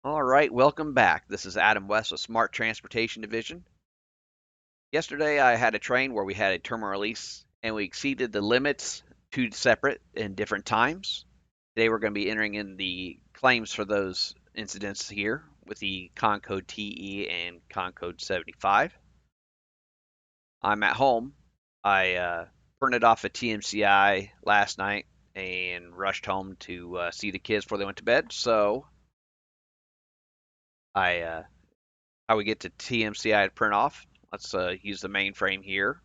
All right, welcome back. This is Adam West with Smart Transportation Division. Yesterday I had a train where we had a terminal release and we exceeded the limits, two separate in different times. Today we're going to be entering in the claims for those incidents here with the con code TE and con code 75. I'm at home. I printed off a TMCI last night and rushed home to see the kids before they went to bed. So I how we get to TMCI to print off. Let's use the mainframe here.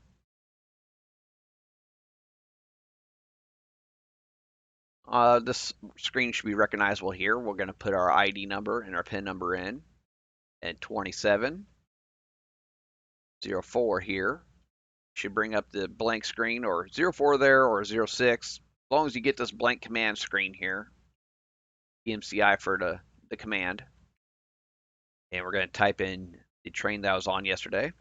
This screen should be recognizable here. We're going to put our ID number and our PIN number in, and 2704 here. Should bring up the blank screen, or 04 there, or 06. As long as you get this blank command screen here, TMCI for the command. And we're going to type in the train that I was on yesterday.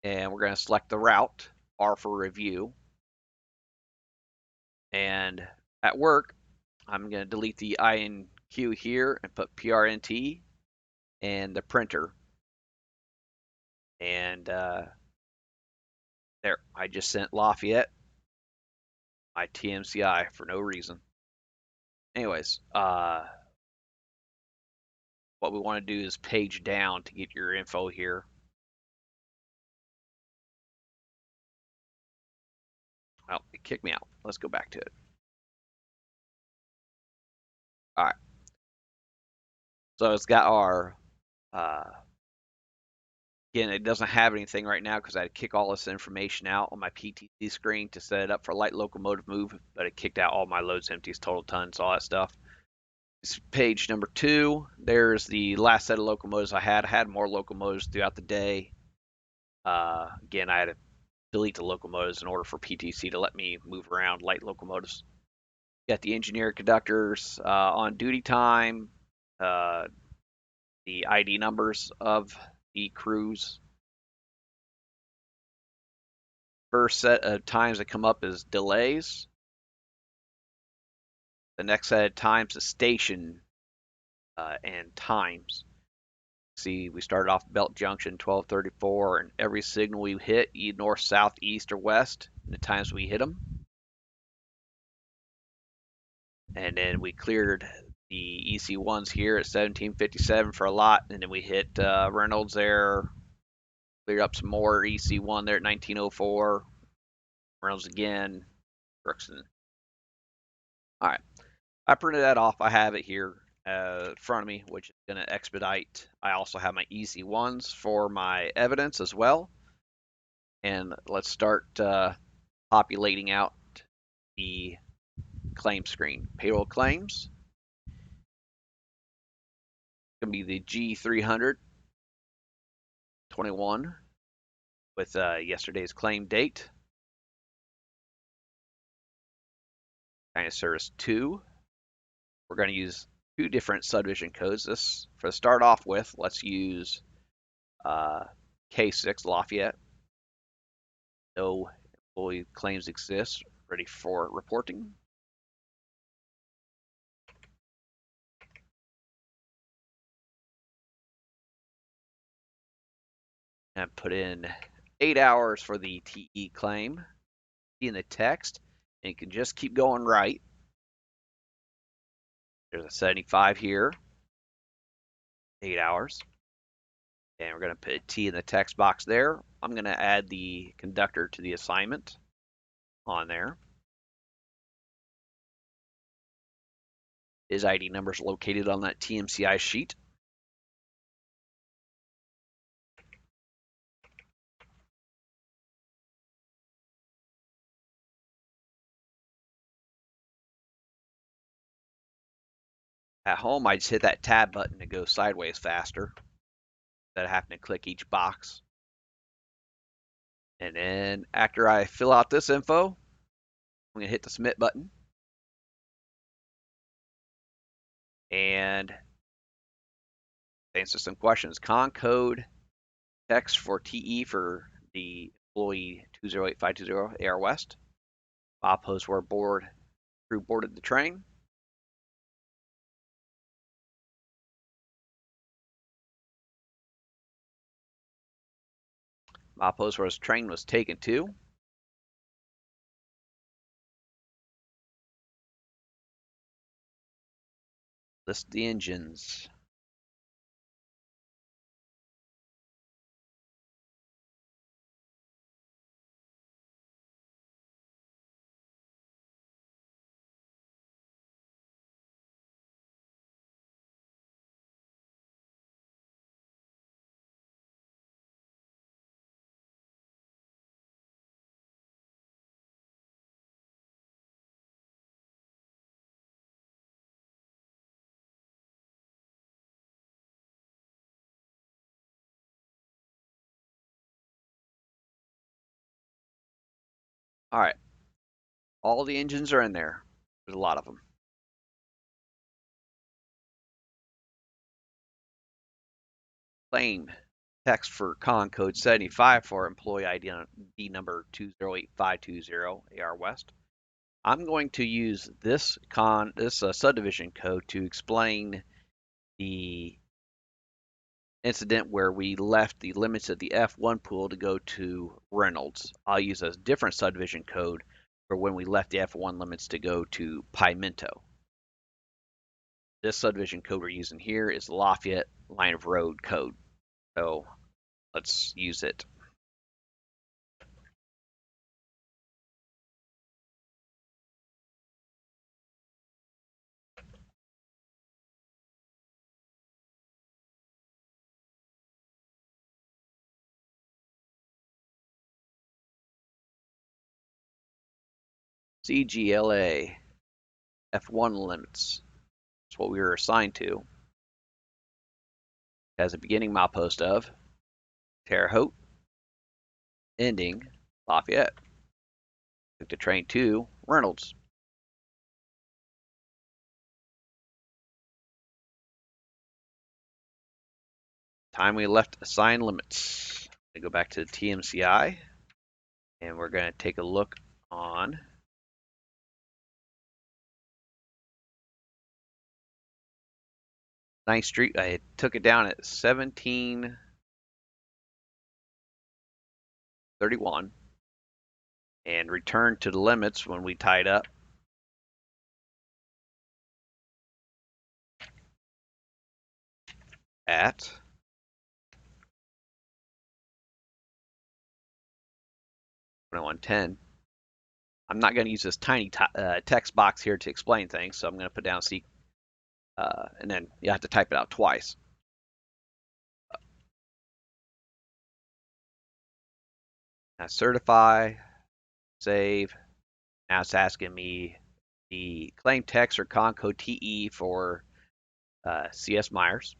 And we're going to select the route, R for review. And at work, I'm going to delete the INQ here and put PRNT and the printer. And there, I just sent Lafayette my TMCI for no reason. Anyways, what we want to do is page down to get your info here. Well, it kicked me out. Let's go back to it. All right. So it's got our, again, it doesn't have anything right now because I had to kick all this information out on my PTC screen to set it up for light locomotive move, but it kicked out all my loads, empties, total tons, all that stuff. Page number 2, there's the last set of locomotives I had. I had more locomotives throughout the day. Again, I had to delete the locomotives in order for PTC to let me move around light locomotives. Got the engineer conductors on duty time, the ID numbers of the crews. First set of times that come up is delays. The next set of times is station and times. See, we started off Belt Junction 1234, and every signal we hit, north, south, east, or west, and the times we hit them. And then we cleared the EC1s here at 1757 for a lot, and then we hit Reynolds there, cleared up some more EC1 there at 1904, Reynolds again, Brookson. All right, I printed that off. I have it here in front of me, which is going to expedite. I also have my EC1s for my evidence as well. And let's start populating out the claim screen. Payroll claims. It's going to be the G321 with yesterday's claim date. Kind of service 2. We're going to use 2 different subdivision codes. This for to start off with, let's use K6 Lafayette. No employee claims exist. Ready for reporting. And put in 8 hours for the TE claim in the text, and you can just keep going right. There's a 75 here, 8 hours. And we're going to put a T in the text box there. I'm going to add the conductor to the assignment on there. His ID number is located on that TMCI sheet. At home, I just hit that tab button to go sideways faster instead of having to click each box. And then after I fill out this info, I'm going to hit the submit button. And answer some questions. Con code text for TE for the employee 208520 AR West. Bob posts where crew boarded the train. milepost where this train was taken to. List the engines. All right, all the engines are in there. There's a lot of them. Claim text for con code 75 for employee ID number 208-520 AR West. I'm going to use this subdivision code to explain the incident where we left the limits of the F1 pool to go to Reynolds. I'll use a different subdivision code for when we left the F1 limits to go to Pimento. This subdivision code we're using here is Lafayette line of road code. So let's use it. CGLA F1 limits. That's what we were assigned to. It has a beginning milepost of Terre Haute, ending Lafayette. Took the train to Reynolds. Time we left assigned limits. I go back to the TMCI, and we're going to take a look on Ninth Street. I took it down at 1731 and returned to the limits when we tied up. At 2110. I'm not going to use this tiny text box here to explain things, so I'm going to put down C, and then you have to type it out twice. Now certify, save. Now it's asking me the claim text or con code TE for CS Myers.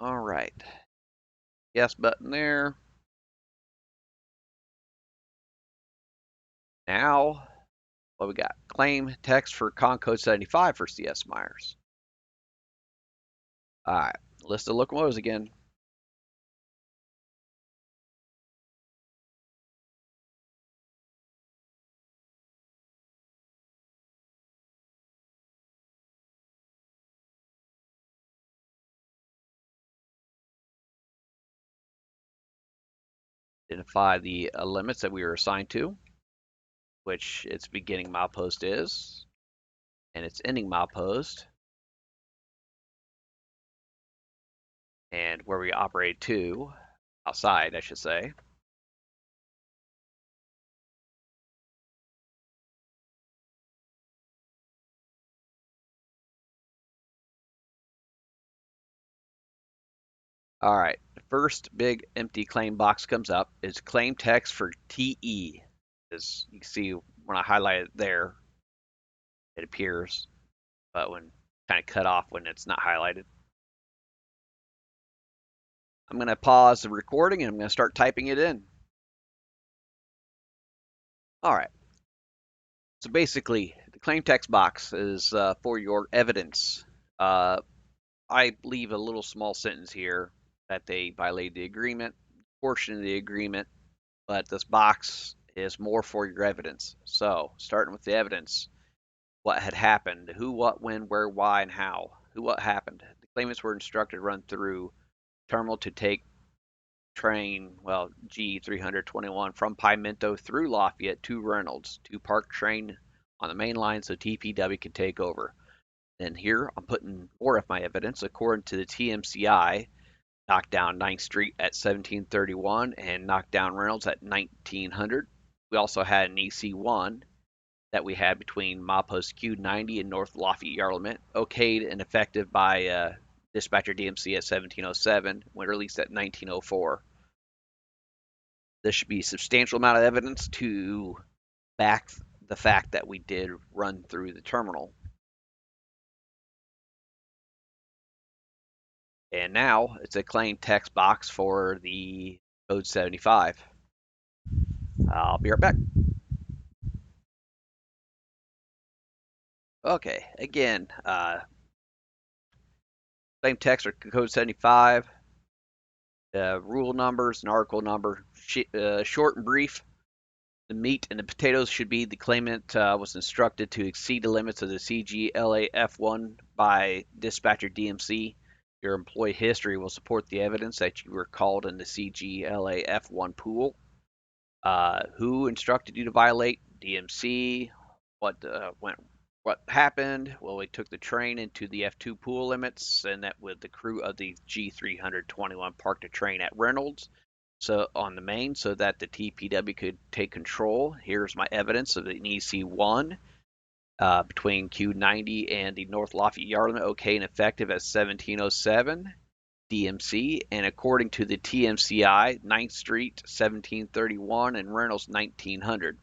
All right. Yes button there. Now, what we got? Claim text for con code 75 for CS Myers. All right. List of locomotives again. Identify the limits that we were assigned to, which its beginning milepost is, and its ending milepost, and where we operate to, outside, I should say. All right, the first big empty claim box comes up is claim text for TE. As you can see when I highlight it there, it appears, but when kind of cut off when it's not highlighted. I'm going to pause the recording and I'm going to start typing it in. All right. So basically, the claim text box is for your evidence. I leave a little small sentence here that they violated the agreement, portion of the agreement, but this box is more for your evidence. So, starting with the evidence, what had happened, who, what, when, where, why, and how. Who, what happened. The claimants were instructed to run through terminal to take train, well, G321 from Pimento through Lafayette to Reynolds to park train on the main line so TPW can take over. And here I'm putting more of my evidence. According to the TMCI, knocked down 9th Street at 1731 and knocked down Reynolds at 1900. We also had an EC1 that we had between milepost Q90 and North Lafayette Yard Limit, okayed and effective by dispatcher DMC at 1707, when released at 1904. There should be a substantial amount of evidence to back the fact that we did run through the terminal. And now it's a claim text box for the code 75. I'll be right back. Okay, again, claim text or code 75, rule numbers and article number, short and brief. The meat and the potatoes should be the claimant was instructed to exceed the limits of the CGLAF1 by dispatcher DMC. Your employee history will support the evidence that you were called in the CGLAF1 pool. Who instructed you to violate? DMC. What happened? Well, we took the train into the F2 pool limits, and that with the crew of the G321 parked a train at Reynolds, so on the main, so that the TPW could take control. Here's my evidence of an EC1 between Q90 and the North Lafayette Yard Limit, okay and effective at 1707 DMC, and according to the TMCI, 9th Street 1731 and Reynolds 1900.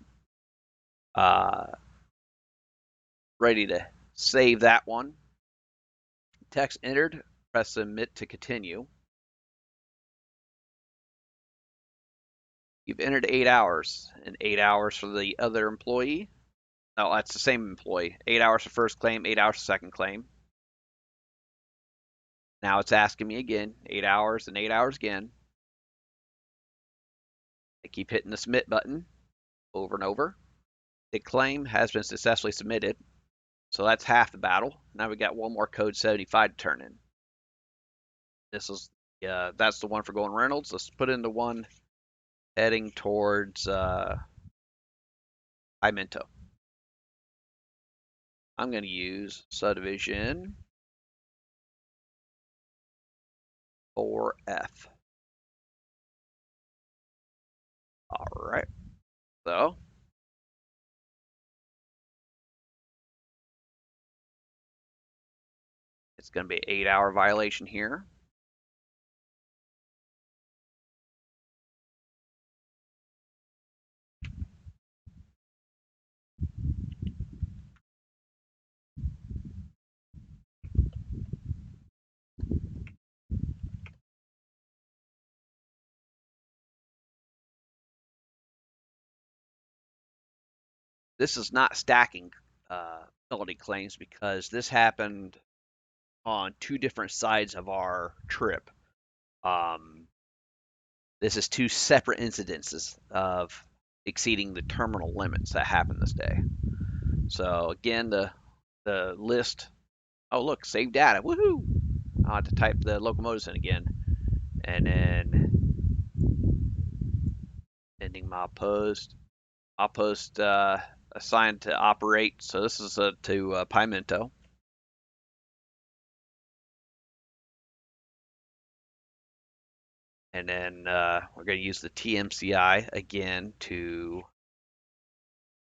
Ready to save that one. Text entered, press submit to continue. You've entered 8 hours, and 8 hours for the other employee. No, that's the same employee. 8 hours for first claim, 8 hours for second claim. Now it's asking me again, 8 hours and 8 hours again. I keep hitting the submit button over and over. The claim has been successfully submitted. So that's half the battle. Now we got one more code 75 to turn in. This is that's the one for going Reynolds. Let's put in the one heading towards Pimento. I'm going to use subdivision 4F. All right. So it's going to be an 8-hour violation here. This is not stacking penalty claims because this happened on 2 different sides of our trip. This is 2 separate incidences of exceeding the terminal limits that happened this day. So again, the list. Oh look, save data. Woohoo! I'll have to type the locomotives in again, and then ending milepost. Milepost assigned to operate. So this is to Pimento. And then we're going to use the TMCI again to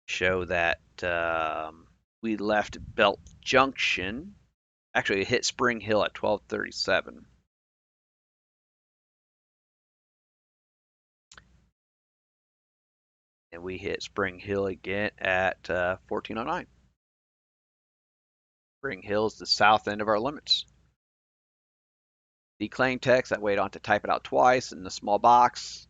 show that we left Belt Junction. Actually, it hit Spring Hill at 12:37. And we hit Spring Hill again at 14:09. Spring Hill is the south end of our limits. the claim text. That way I don't have to type it out twice in the small box.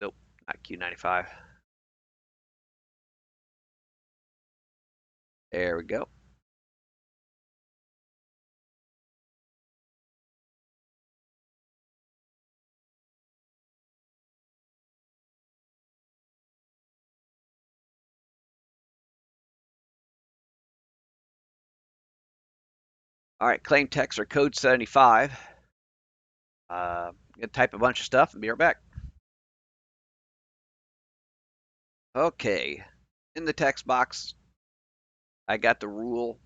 Nope, not Q95. There we go. All right, claim text or code 75. I'm gonna type a bunch of stuff and be right back. Okay, in the text box, I got the rule,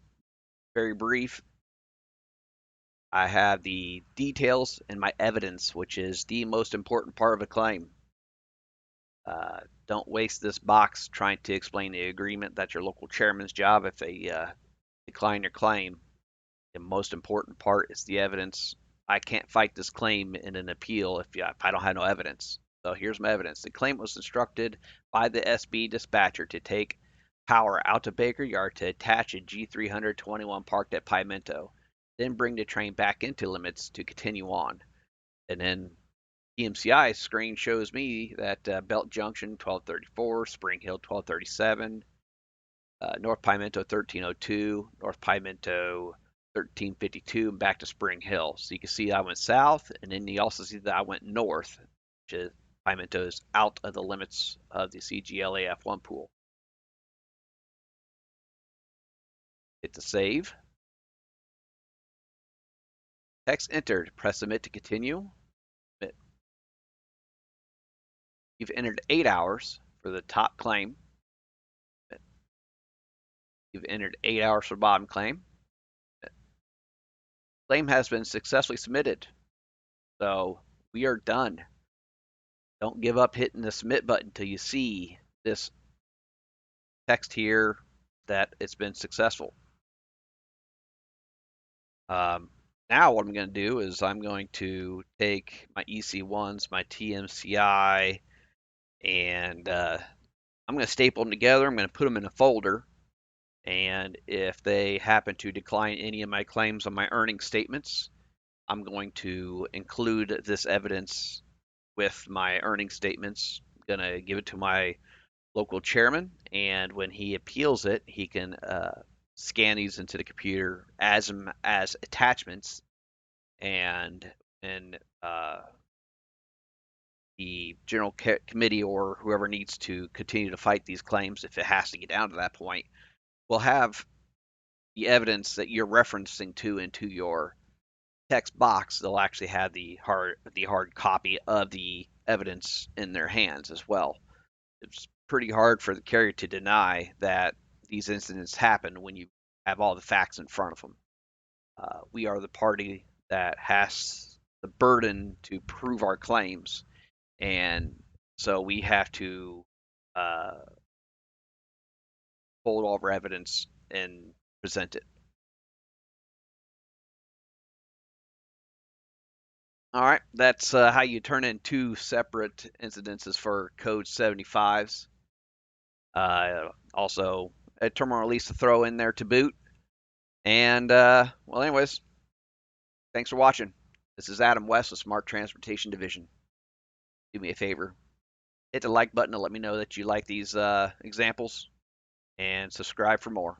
very brief. I have the details and my evidence, which is the most important part of a claim. Don't waste this box trying to explain the agreement. That's your local chairman's job if they decline your claim. The most important part is the evidence. I can't fight this claim in an appeal if I don't have no evidence. So here's my evidence. The claim was instructed by the SB dispatcher to take power out to Baker Yard to attach a G321 parked at Pimento, then bring the train back into limits to continue on. And then EMCI screen shows me that Belt Junction 1234, Spring Hill 1237, North Pimento 1302, North Pimento 1352, and back to Spring Hill. So you can see I went south, and then you also see that I went north, which is Pimento is out of the limits of the CGLAF1 pool. Hit the save. Text entered. Press submit to continue. You've entered 8 hours for the top claim. You've entered 8 hours for bottom claim. Claim has been successfully submitted. So we are done. Don't give up hitting the submit button until you see this text here that it's been successful. Now what I'm going to do is I'm going to take my EC1s, my TMCI, and I'm going to staple them together. I'm going to put them in a folder. And if they happen to decline any of my claims on my earnings statements, I'm going to include this evidence with my earnings statements. I'm going to give it to my local chairman, and when he appeals it, he can scan these into the computer as attachments, and the general committee or whoever needs to continue to fight these claims, if it has to get down to that point, will have the evidence that you're referencing to into your text box. They'll actually have the hard copy of the evidence in their hands as well. It's pretty hard for the carrier to deny that these incidents happen when you have all the facts in front of them. We are the party that has the burden to prove our claims, and so we have to hold all of our evidence and present it. All right, that's how you turn in two separate incidences for code 75s. Also, a terminal release to throw in there to boot. And, well, anyways, thanks for watching. This is Adam West with Smart Transportation Division. Do me a favor, hit the like button to let me know that you like these examples, and subscribe for more.